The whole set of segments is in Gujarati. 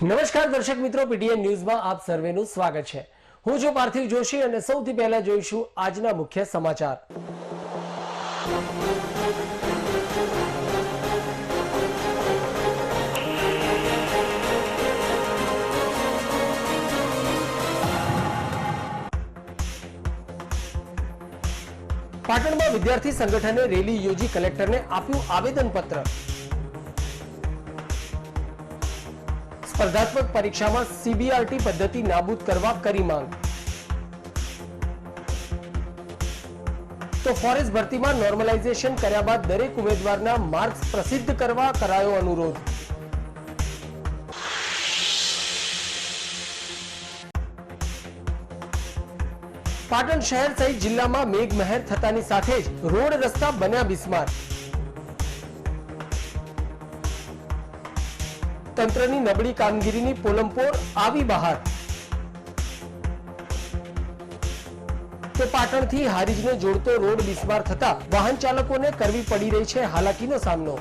નમસ્કાર દર્શક મિત્રો, પીટીએન ન્યૂઝમાં આપ સર્વેનું સ્વાગત છે। હું છું પાર્થિવ જોશી અને સૌથી પહેલા જોઈશું આજના મુખ્ય સમાચાર। પાટણમાં વિદ્યાર્થી સંગઠને રેલી યોજી કલેક્ટરને આપ્યું આવેદનપત્ર। સ્પર્ધાત્મક પરીક્ષામાં સીબીઆરટી પદ્ધતિ નાબૂદ કરવા કરી માંગ। તો ફોરેસ્ટ ભરતીમાં નોર્મલાઇઝેશન કર્યા બાદ દરેક ઉમેદવારના માર્ક્સ પ્રસિદ્ધ કરવા કરાયો અનુરોધ। પાટણ શહેર સહિત જિલ્લામાં મેઘમહેર થતાની સાથે જ રોડ રસ્તા બન્યા બિસ્માર। તંત્રની નબળી કામગીરીની પોલમપોર આવી બહાર। તો પાટણથી હારીજને જોડતો રોડ બિસ્માર થતા વાહન ચાલકોને કરવી પડી રહી છે હાલાકીનો સામનો।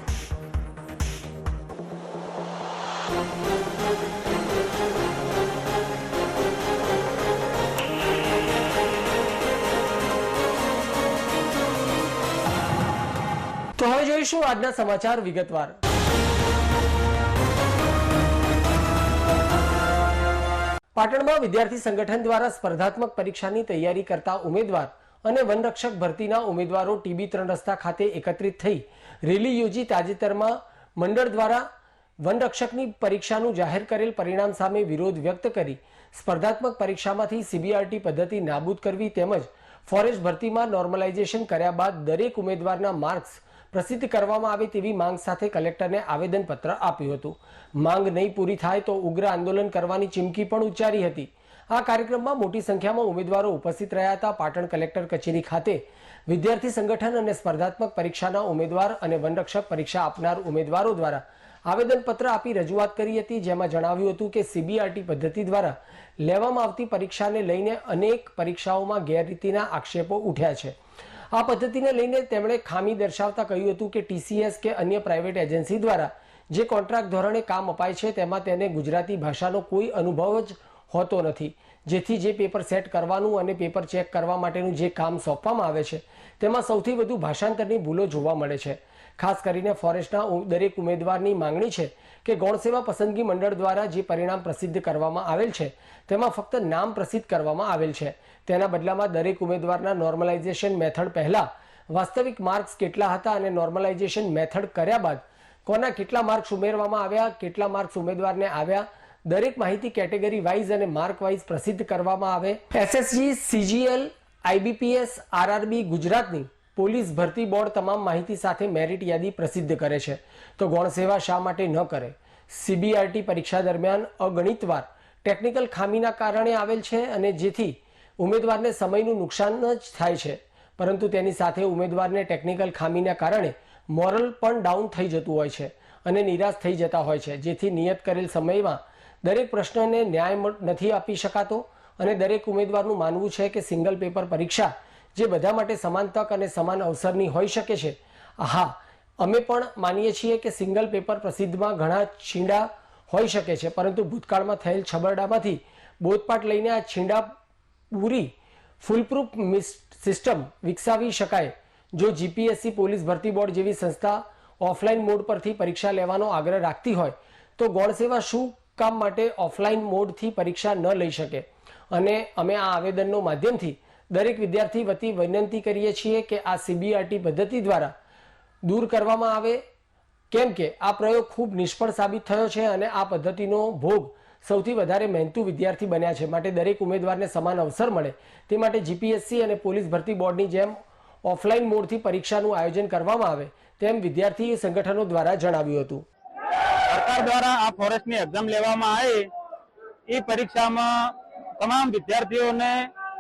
તો હવે જોઈશું આજના સમાચાર વિગતવાર। પાટણમાં વિદ્યાર્થી સંગઠન દ્વારા સ્પર્ધાત્મક પરીક્ષાની તૈયારી કરતા ઉમેદવાર અને વનરક્ષક ભરતીના ઉમેદવારો ટીબી 3 રસ્તા ખાતે એકત્રિત થઈ રેલી યોજી તાજેતરમાં મંડળ દ્વારા વનરક્ષકની પરીક્ષાનું જાહેર કરેલ પરિણામ સામે વિરોધ વ્યક્ત કરી સ્પર્ધાત્મક પરીક્ષામાંથી સીબીઆરટી પદ્ધતિ નાબૂદ કરવી તેમજ ફોરેસ્ટ ભરતીમાં નોર્મલાઇઝેશન કર્યા બાદ દરેક ઉમેદવારના માર્ક્સ પ્રસિદ્ધ કરવામાં આવે તેવી માંગ સાથે કલેક્ટરને આવેદનપત્ર આપ્યું હતું। માંગ નહીં પૂરી થાય તો ઉગ્ર આંદોલન કરવાની ચીમકી પણ ઉચ્ચારી હતી। આ કાર્યક્રમમાં મોટી સંખ્યામાં ઉમેદવારો ઉપસ્થિત રહ્યા હતા। પાટણ કલેક્ટર કચેરી ખાતે વિદ્યાર્થી સંગઠન અને સ્પર્ધાત્મક પરીક્ષાના ઉમેદવાર અને વનરક્ષક પરીક્ષા આપનાર ઉમેદવારો દ્વારા આવેદનપત્ર આપી રજૂઆત કરી હતી, જેમાં જણાવ્યું હતું કે સીબીઆરટી પદ્ધતિ દ્વારા લેવામાં આવતી પરીક્ષાને લઈને અનેક પરીક્ષાઓમાં ગેરરીતિના આક્ષેપો ઉઠ્યા છે। આ પદ્ધતિને લઈને તેમણે ખામી દર્શાવતા કહ્યું હતું કે ટીસીએસ કે અન્ય પ્રાઇવેટ એજન્સી દ્વારા જે કોન્ટ્રાક્ટ ધોરણે કામ અપાય છે તેમાં તેને ગુજરાતી ભાષાનો કોઈ અનુભવ જ હોતો નથી, જેથી જે પેપર સેટ કરવાનું અને પેપર ચેક કરવા માટેનું જે કામ સોંપવામાં આવે છે તેમાં સૌથી વધુ ભાષાંતરની ભૂલો જોવા મળે છે। ખાસ કરીને ફોરેસ્ટના દરેક ઉમેદવારની માંગણી છે કે ગૌણ સેવા પસંદગી મંડળ દ્વારા જે પરિણામ પ્રસિદ્ધ કરવામાં આવેલ છે તેમાં ફક્ત નામ પ્રસિદ્ધ કરવામાં આવેલ છે, તેના બદલામાં દરેક ઉમેદવારના નોર્મલાઇઝેશન મેથડ પહેલા વાસ્તવિક માર્ક્સ કેટલા હતા અને નોર્મલાઇઝેશન મેથડ કર્યા બાદ કોના કેટલા માર્ક્સ ઉમેરવામાં આવ્યા, કેટલા માર્ક્સ ઉમેદવારને આવ્યા, દરેક માહિતી કેટેગરી વાઇઝ અને માર્ક વાઇઝ પ્રસિદ્ધ કરવામાં આવે। એસએસજી, સીજીએલ, આઈબીપીએસ, આરઆરબી, ગુજરાતની પોલીસ ભરતી બોર્ડ તમામ માહિતી સાથે મેરિટ યાદી પ્રસિદ્ધ કરે છે, તો ગૌણ સેવા શા માટે ન કરે? સીબીઆરટી પરીક્ષા દરમિયાન અગણિત વાર ટેકનિકલ ખામીના કારણે આવેલ છે અને જેથી ઉમેદવારને સમયનું નુકસાન જ થાય છે, પરંતુ તેની સાથે ઉમેદવારને ટેકનિકલ ખામીના કારણે મોરલ પણ ડાઉન થઈ જતું હોય છે અને નિરાશ થઈ જતા હોય છે, જેથી નિયત કરેલ સમયમાં દરેક પ્રશ્નને ન્યાય નથી આપી શકાતો અને દરેક ઉમેદવારનું માનવું છે કે સિંગલ પેપર પરીક્ષા જે બધા માટે સમાન તક અને સમાન અવસરની હોઈ શકે છે। હા, અમે પણ માનીએ છીએ કે સિંગલ પેપર પ્રસિદ્ધમાં ઘણા છીંડા હોઈ શકે છે, પરંતુ ભૂતકાળમાં થયેલ છબરડામાંથી બોધપાઠ લઈને આ છીંડા પૂરી ફૂલપ્રૂફ સિસ્ટમ વિકસાવી શકાય। જો જીપીએસસી, પોલીસ ભરતી બોર્ડ જેવી સંસ્થા ઓફલાઈન મોડ પરથી પરીક્ષા લેવાનો આગ્રહ રાખતી હોય તો ગૌણ સેવા શું કામ માટે ઓફલાઈન મોડથી પરીક્ષા ન લઈ શકે? અને અમે આ આવેદનનો માધ્યમથી દરેક વિદ્યાર્થી વતી વિનંતી કરીએ છીએ કે આ સીબીઆરટી પદ્ધતિ દ્વારા દૂર કરવામાં આવે, કેમ કે આ પ્રયોગ ખૂબ નિષ્ફળ સાબિત થયો છે અને આ પદ્ધતિનો ભોગ સૌથી વધારે મહેનતુ વિદ્યાર્થી બન્યા છે। માટે દરેક ઉમેદવારને સમાન અવસર મળે તે માટે જીપીએસસી અને પોલીસ ભરતી બોર્ડની જેમ ઓફલાઈન મોડથી પરીક્ષાનું આયોજન કરવામાં આવે તેમ વિદ્યાર્થી સંગઠનો દ્વારા જણાવ્યું હતું। સરકાર દ્વારા આ ફોરેસ્ટની એક્ઝામ લેવામાં આવી એ પરીક્ષામાં તમામ વિદ્યાર્થીઓને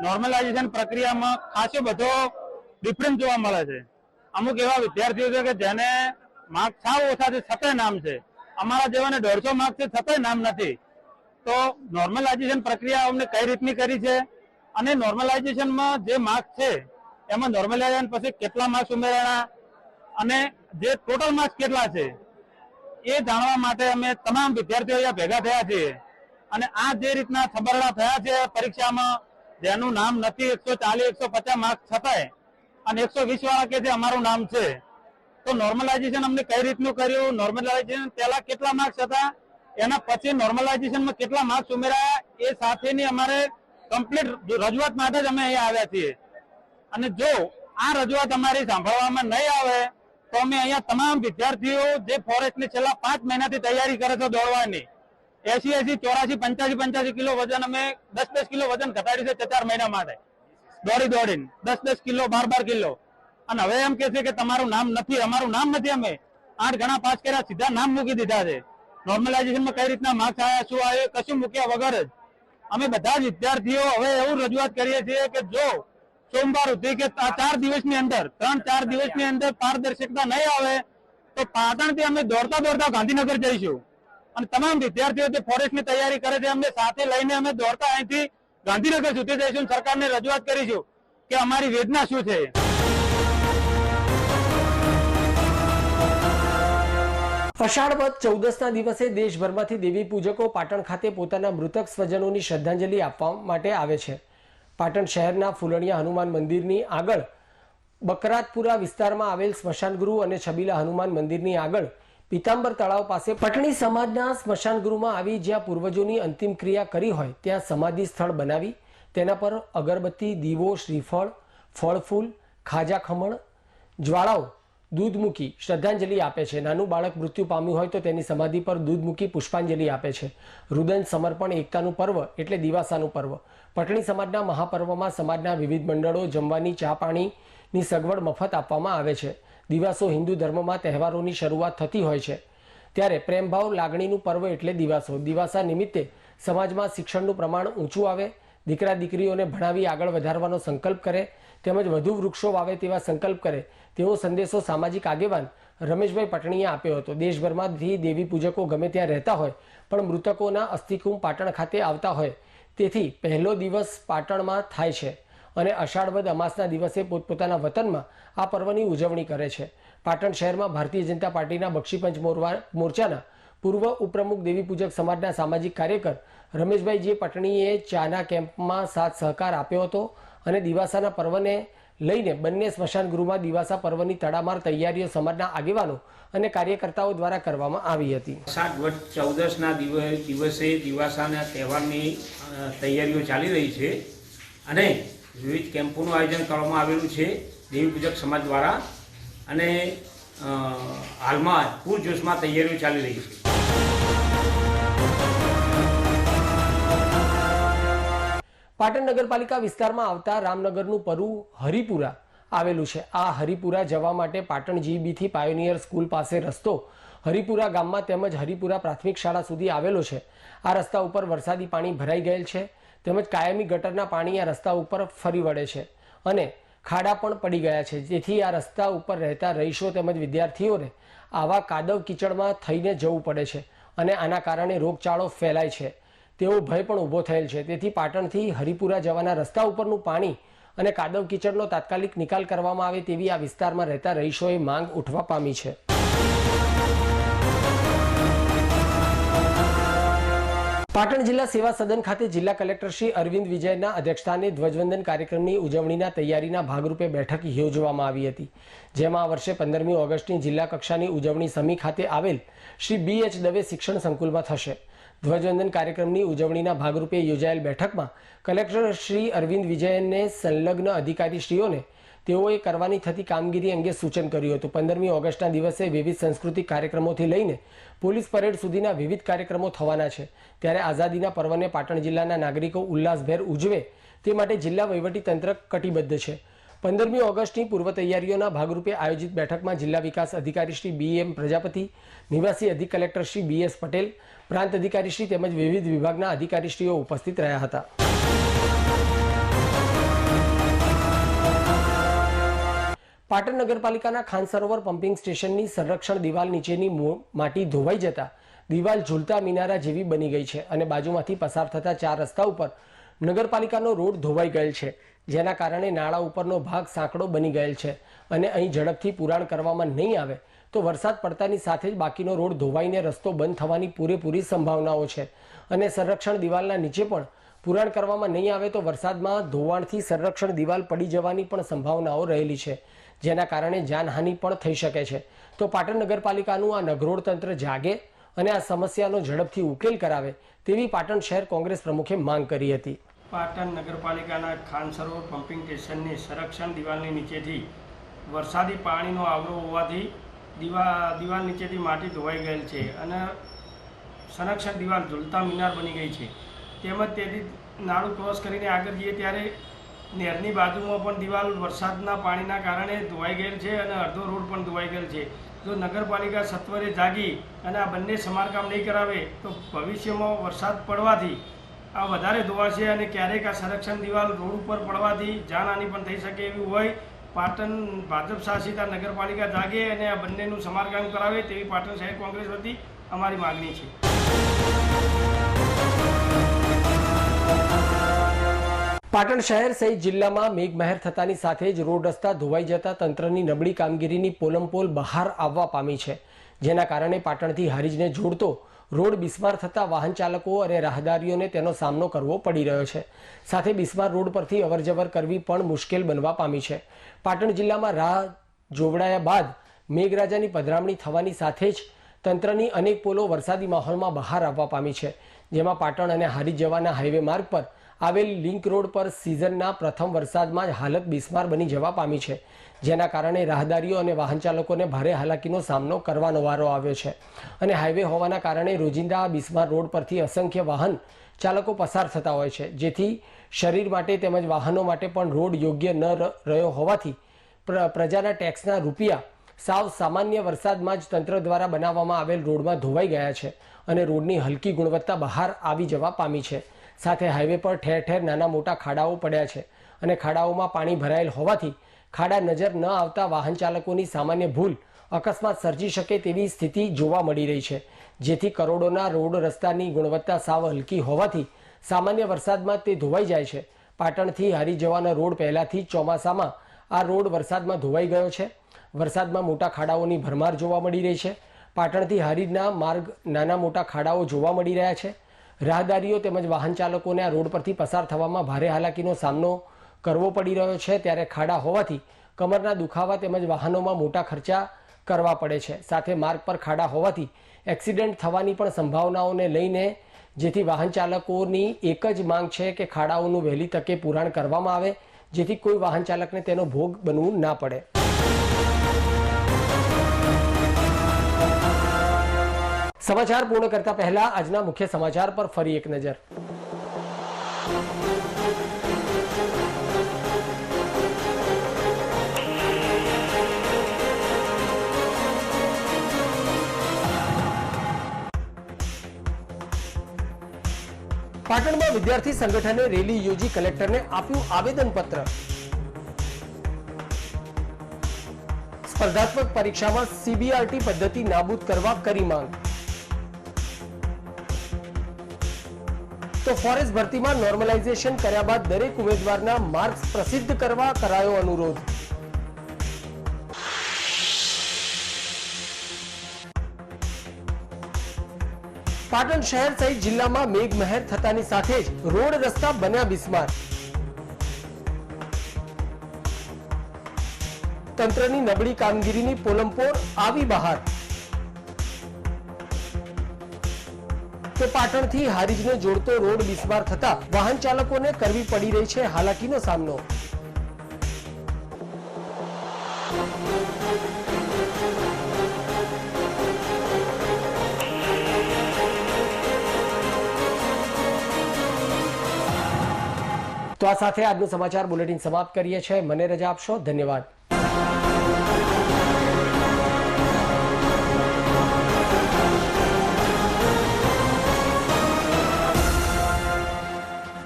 નોર્મલાઇઝેશન પ્રક્રિયામાં ખાસો બધો ડિફરન્સ જોવા મળે છે। અમુક એવા વિદ્યાર્થીઓ છે કે જેને માર્ક્સ સાવ ઓછા છે છતાંય નામ છે, અમારા જેવાને 150 માર્ક્સ છે છતાંય નામ નથી। તો નોર્મલાઇઝેશન પ્રક્રિયા અમને કઈ રીતની કરી છે અને નોર્મલાઇઝેશનમાં જે માર્ક્સ છે એમાં નોર્મલાઇઝેશન પછી કેટલા માર્ક્સ ઉમેરાણા અને જે ટોટલ માર્ક્સ કેટલા છે એ જાણવા માટે અમે તમામ વિદ્યાર્થીઓ અહીંયા ભેગા થયા છીએ અને આ જે રીતના છબરડા થયા છે પરીક્ષામાં, જેનું નામ નથી 140-150 માર્ક્સ છતાંય અને 120 વાળા કે જે અમારું નામ છે, તો નોર્મલાઇઝેશન અમને કઈ રીતનું કર્યું, નોર્મલાઇઝેશન પહેલા કેટલા માર્ક્સ હતા, એના પછી નોર્મલાઇઝેશનમાં કેટલા માર્ક્સ ઉમેરાયા, એ સાથેની અમારે કમ્પ્લીટ રજૂઆત માટે જ અમે અહીંયા આવ્યા છીએ. અને જો આ રજૂઆત અમારી સાંભળવામાં નહીં આવે તો અમે અહીંયા તમામ વિદ્યાર્થીઓ જે ફોરેસ્ટની છેલ્લા 5 મહિનાથી તૈયારી કરે છે દોડવાની, 80, 84, 85 કિલો વજન અમે 10 કિલો વજન ઘટાડ્યું છે 4 મહિના માટે દોડીને 10 કિલો 12 કિલો. અને હવે એમ કે છે કે તમારું નામ નથી. અમારું નામ નથી, અમે 8 ગણા પાસ કર્યા, સીધા નામ મૂકી દીધા છે. નોર્મલાઇઝેશનમાં કઈ રીતના માર્ક્સ આવ્યા, શું આવ્યું, કશું મૂક્યા વગર જ અમે બધા જ વિદ્યાર્થીઓ હવે એવું રજૂઆત કરીએ છીએ કે જો સોમવાર સુધી કે 4 દિવસની અંદર 3-4 દિવસની અંદર પારદર્શકતા નહીં આવે તો પાટણથી અમે દોડતા ગાંધીનગર જઈશું. અને તમામ વિદ્યાર્થીઓ જે ફોરેસ્ટની તૈયારી કરે છે એમને સાથે લઈને અમે દોડતા અહીંથી ગાંધીનગર સુધી જઈશું, સરકારને રજૂઆત કરીશું કે અમારી વેદના શું છે. અષાઢ વદ 14ના દિવસે દેશભરમાંથી દેવી પૂજકો પાટણ ખાતે પોતાના મૃતક સ્વજનોની શ્રદ્ધાંજલિ આપવા માટે આવે છે. પાટણ શહેરના ફુલણિયા હનુમાન મંદિરની આગળ, બકરાતપુરા વિસ્તારમાં આવેલ સ્મશાનગૃહ અને છબીલા હનુમાન મંદિરની આગળ પીતાંબર તળાવ પાસે પટણી સમાજના સ્મશાનગૃહમાં આવી જ્યાં પૂર્વજોની અંતિમ ક્રિયા કરી હોય ત્યાં સમાધિ સ્થળ બનાવી તેના પર અગરબત્તી, દીવો, શ્રીફળ, ફળ ફૂલ, ખાજા ખમણ, જ્વાળાઓ, દૂધ મૂકી શ્રદ્ધાંજલિ આપે છે. નાનું બાળક મૃત્યુ પામ્યું હોય તો તેની સમાધિ પર દૂધ મૂકી પુષ્પાંજલિ આપે છે. રુદન સમર્પણ એકતાનું પર્વ એટલે દિવાસાનું પર્વ. પટણી સમાજના મહાપર્વમાં સમાજના વિવિધ મંડળો જમવાની, ચા પાણીની સગવડ મફત આપવામાં આવે છે. દિવાસો હિન્દુ ધર્મમાં તહેવારોની શરૂઆત થતી હોય છે ત્યારે પ્રેમભાવ લાગણીનું પર્વ એટલે દિવાસો. દિવાસા નિમિત્તે સમાજમાં શિક્ષણનું પ્રમાણ ઊંચું આવે, દીકરા દીકરીઓને ભણાવી આગળ વધારવાનો સંકલ્પ કરે તેમજ વધુ વૃક્ષો વાવે તેવા સંકલ્પ કરે તેવો સંદેશો સામાજિક આગેવાન રમેશભાઈ પટણીએ આપ્યો હતો. દેશભરમાંથી દેવી પૂજકો ગમે ત્યાં રહેતા હોય પણ મૃતકોના અસ્થિકુંભ પાટણ ખાતે આવતા હોય તેથી પહેલો દિવસ પાટણમાં થાય છે અને અષાઢ વદ અમાસના દિવસે પોતપોતાના વતનમાં આ પર્વની ઉજવણી કરે છે. પાટણ શહેરમાં ભારતીય જનતા પાર્ટીના બક્ષીપંચ મોરચાના પૂર્વ ઉપપ્રમુખ દેવી પૂજક સમાજના સામાજિક કાર્યકર રમેશભાઈ જે પટણીએ ચાના કેમ્પમાં સાથ સહકાર આપ્યો હતો અને દિવાસાના પર્વને લઈને બંને સ્મશાન ગૃહમાં દિવાસા પર્વની તડામાર તૈયારીઓ સમાજના આગેવાનો અને કાર્યકર્તાઓ દ્વારા કરવામાં આવી હતી. અષાઢ વદ 14ના દિવસે દિવાસાના તહેવારની તૈયારીઓ ચાલી રહી છે અને વિવિધ કેમ્પોનું આયોજન કરવામાં આવેલું છે દેવી પૂજક સમાજ દ્વારા અને હાલમાં પૂરજોશમાં તૈયારીઓ ચાલી રહી છે. પાટણ નગરપાલિકા વિસ્તારમાં આવતા રામનગરનું પરું હરિપુરા આવેલું છે. આ હરિપુરા જવા માટે પાટણ જીબીથી પાયોનિયર સ્કૂલ પાસે રસ્તો હરિપુરા ગામમાં તેમજ હરિપુરા પ્રાથમિક શાળા સુધી આવેલો છે. આ રસ્તા ઉપર વરસાદી પાણી ભરાઈ ગયેલ છે તેમજ કાયમી ગટરના પાણી આ રસ્તા ઉપર ફરી વળે છે અને ખાડા પણ પડી ગયા છે, જેથી આ રસ્તા ઉપર રહેતા રહીશો તેમજ વિદ્યાર્થીઓને આવા કાદવ કીચડમાં થઈને જવું પડે છે અને આના કારણે રોગચાળો ફેલાય છે તેવો ભય પણ ઊભો થયેલ છે. તેથી પાટણથી હરિપુરા જવાના રસ્તા ઉપરનું પાણી અને કાદવ કીચડનો તાત્કાલિક નિકાલ કરવામાં આવે તેવી આ વિસ્તારમાં રહેતા રહીશોએ માંગ ઉઠવા પામી છે. પાટણ જિલ્લા સેવા સદન ખાતે જિલ્લા કલેક્ટર શ્રી અરવિંદ વિજયના અધ્યક્ષસ્થાને ધ્વજવંદન કાર્યક્રમની ઉજવણીના તૈયારીના ભાગરૂપે બેઠક યોજવામાં આવી હતી, જેમાં આ વર્ષે 15મી ઓગસ્ટની જિલ્લા કક્ષાની ઉજવણી સમી ખાતે આવેલ શ્રી BH દવે શિક્ષણ સંકુલમાં થશે. ધ્વજવંદન કાર્યક્રમની ઉજવણીના ભાગરૂપે યોજાયેલ બેઠકમાં કલેક્ટર શ્રી અરવિંદ વિજયને સંલગ્ન અધિકારીશ્રીઓને તેઓએ કરવાની થતી કામગીરી અંગે સૂચન કર્યું હતું. 15મી ઓગસ્ટના દિવસે વિવિધ સાંસ્કૃતિક કાર્યક્રમોથી લઈને પોલીસ પરેડ સુધીના વિવિધ કાર્યક્રમો થવાના છે. ત્યારે આઝાદીના પર્વને પાટણ જિલ્લાના નાગરિકો ઉલ્લાસભેર ઉજવે તે માટે જિલ્લા વહીવટીતંત્ર કટિબદ્ધ છે. 15મી ઓગસ્ટની પૂર્વ તૈયારીઓના ભાગરૂપે આયોજિત બેઠકમાં જિલ્લા વિકાસ અધિકારી શ્રી BM પ્રજાપતિ, નિવાસી અધિક કલેક્ટર શ્રી BS પટેલ, પ્રાંત અધિકારીશ્રી તેમજ વિવિધ વિભાગના અધિકારીશ્રીઓ ઉપસ્થિત રહ્યા હતા. પાટણ નગરપાલિકાના ખાન સરોવર પમ્પિંગ સ્ટેશનની સંરક્ષણ દિવાલ નીચેની માટી ધોવાઈ જતા દિવાલ ઝૂલતા મિનારા જેવી બની ગઈ છે અને બાજુમાંથી પસાર થતા 4 રસ્તા ઉપર નગરપાલિકાનો રોડ ધોવાઈ ગયેલ છે, જેના કારણે નાળા ઉપરનો ભાગ સાંકડો બની ગયેલ છે અને અહીં ઝડપથી પુરાણ કરવામાં નહીં આવે તો વરસાદ પડતાની સાથે જ બાકીનો રોડ ધોવાઈને રસ્તો બંધ થવાની પૂરેપૂરી સંભાવનાઓ છે અને સંરક્ષણ દિવાલના નીચે પણ પુરાણ કરવામાં નહીં આવે તો વરસાદમાં ધોવાણથી સંરક્ષણ દિવાલ પડી જવાની પણ સંભાવનાઓ રહેલી છે, જેના કારણે જાનહાનિ પણ થઈ શકે છે. તો પાટણ નગરપાલિકાનું આ નગરોળ તંત્ર જાગે અને આ સમસ્યાનો ઝડપથી ઉકેલ કરાવે તેવી પાટણ શહેર કોંગ્રેસ પ્રમુખે માંગ કરી હતી. પાટણ નગરપાલિકાના ખાન સરોવર પમ્પિંગ સ્ટેશનની સંરક્ષણ દિવાલની નીચેથી વરસાદી પાણીનો આવરો હોવાથી દિવાલ નીચેથી માટી ધોવાઈ ગયેલ છે અને સંરક્ષણ દિવાલ ઝૂલતા મિનાર બની ગઈ છે. તેમજ તેથી નાળું ક્રોસ કરીને આગળ જઈએ ત્યારે નહેરની બાજુમાં પણ દિવાલ વરસાદના પાણીના કારણે ધોવાઈ ગયેલ છે અને અડધો રોડ પણ ધોવાઈ ગયેલ છે. જો નગરપાલિકા સત્વરે જાગી અને આ બંને સમારકામ નહીં કરાવે તો ભવિષ્યમાં વરસાદ પડવાથી આ વધારે ધોવાશે અને ક્યારેક આ સંરક્ષણ દિવાલ રોડ ઉપર પડવાથી જાનહાનિ પણ થઈ શકે એવી હોય. પાટણ ભાજપ શાસિત આ નગરપાલિકા જાગે અને આ બંનેનું સમારકામ કરાવે તેવી પાટણ શહેર કોંગ્રેસ વતી અમારી માગણી છે. પાટણ શહેર સહિત જિલ્લામાં મેઘમહેર થતાની સાથે જ રોડ રસ્તા ધોવાઈ જતા તંત્રની નબળી કામગીરીની પોલમપોલ બહાર આવવા પામી છે, જેના કારણે પાટણથી હારીજને જોડતો રોડ બિસ્માર થતા વાહન ચાલકો અને રાહદારીઓને તેનો સામનો કરવો પડી રહ્યો છે. સાથે બિસ્માર રોડ પરથી અવરજવર કરવી પણ મુશ્કેલ બનવા પામી છે. પાટણ જિલ્લામાં રાહ જોવડાયા બાદ મેઘરાજાની પધરામણી થવાની સાથે જ તંત્રની અનેક પોલો વરસાદી માહોલમાં બહાર આવવા પામી છે, જેમાં પાટણ અને હારીજ જવાના હાઈવે માર્ગ પર આવેલ લિંક રોડ પર સિઝનના પ્રથમ વરસાદમાં જ હાલત બિસ્માર બની જવા પામી છે, જેના કારણે રાહદારીઓ અને વાહન ચાલકોને ભારે હાલાકીનો સામનો કરવાનો વારો આવ્યો છે. અને હાઈવે હોવાના કારણે રોજિંદા બિસ્માર રોડ પરથી અસંખ્ય વાહન ચાલકો પસાર થતા હોય છે, જેથી શરીર માટે તેમજ વાહનો માટે પણ રોડ યોગ્ય ન રહ્યો હોવાથી પ્રજાના ટેક્સના રૂપિયા સાવ સામાન્ય વરસાદમાં જ તંત્ર દ્વારા બનાવવામાં આવેલ રોડમાં ધોવાઈ ગયા છે અને રોડની હલકી ગુણવત્તા બહાર આવી જવા પામી છે. સાથે હાઈવે પર ઠેર ઠેર નાના મોટા ખાડાઓ પડ્યા છે અને ખાડાઓમાં પાણી ભરાયેલ હોવાથી ખાડા નજર ન આવતા વાહન ચાલકોની સામાન્ય ભૂલ અકસ્માત સર્જી શકે તેવી સ્થિતિ જોવા મળી રહી છે, જેથી કરોડોના રોડ રસ્તાની ગુણવત્તા સાવ હલકી હોવાથી સામાન્ય વરસાદમાં તે ધોવાઈ જાય છે. પાટણથી હારી જવાનો રોડ પહેલાથી ચોમાસામાં આ રોડ વરસાદમાં ધોવાઈ ગયો છે. વરસાદમાં મોટા ખાડાઓની ભરમાર જોવા મળી રહી છે. પાટણથી હારીજના માર્ગ નાના મોટા ખાડાઓ જોવા મળી રહ્યા છે. રાહદારીઓ તેમજ વાહન ચાલકોને આ રોડ પરથી પસાર થવામાં ભારે હાલાકીનો સામનો કરવો પડી રહ્યો છે. ત્યારે ખાડા હોવાથી કમરના દુખાવા તેમજ વાહનોમાં મોટા ખર્ચા કરવા પડે છે. સાથે માર્ગ પર ખાડા હોવાથી એક્સિડન્ટ થવાની પણ સંભાવનાઓને લઈને જેથી વાહન ચાલકોની એક જ માંગ છે કે ખાડાઓનું વહેલી તકે પુરાણ કરવામાં આવે, જેથી કોઈ વાહન ચાલકને તેનો ભોગ બનવું ના પડે. સમાચાર પૂર્ણ કરતા પહેલા આજના મુખ્ય સમાચાર પર ફરી એક નજર. પાટણમાં વિદ્યાર્થી સંગઠને રેલી યોજી કલેક્ટરને આપ્યું આવેદનપત્ર. સ્પર્ધાત્મક પરીક્ષામાં સીબીઆરટી પદ્ધતિ નાબૂદ કરવા કરી માંગ. તો ફોરેસ્ટ ભરતીમાં નોર્મલાઇઝેશન કર્યા બાદ દરેક ઉમેદવારના માર્ક્સ પ્રસિદ્ધ કરવા કરાયો અનુરોધ. પાટણ શહેર સહિત જિલ્લામાં મેઘમહેર થતાની સાથે જ રોડ રસ્તા બન્યા બિસ્માર. તંત્રની નબળી કામગીરીની પોલમપોર આવી બહાર. તો પાટણથી હારીજને જોડતો રોડ બિસ્માર થતા વાહન ચાલકોને કરવી પડી રહી છે હાલાકીનો સામનો. તો આ સાથે આજનું સમાચાર બુલેટિન સમાપ્ત કરીએ છીએ. મને રજા આપશો. ધન્યવાદ.